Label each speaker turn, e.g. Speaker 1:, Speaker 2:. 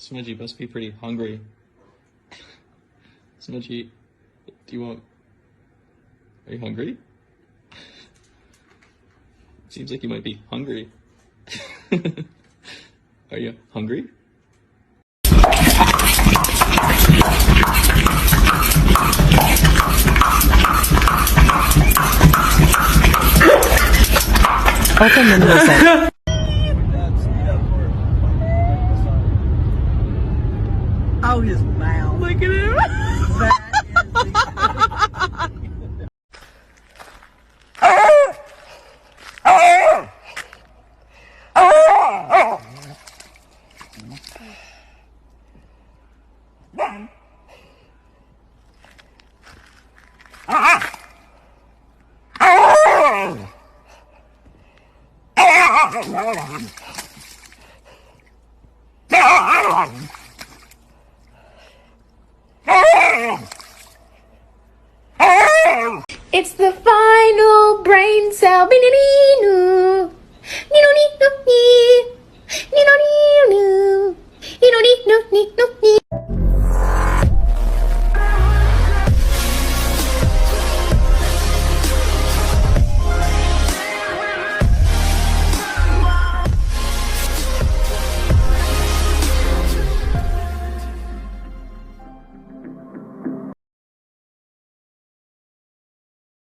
Speaker 1: Smudgy must be pretty hungry. Smudgy, are you hungry? Seems like you might be hungry. Are you hungry?
Speaker 2: Open the music. Oh, his mouth.
Speaker 3: Look at him.
Speaker 4: No!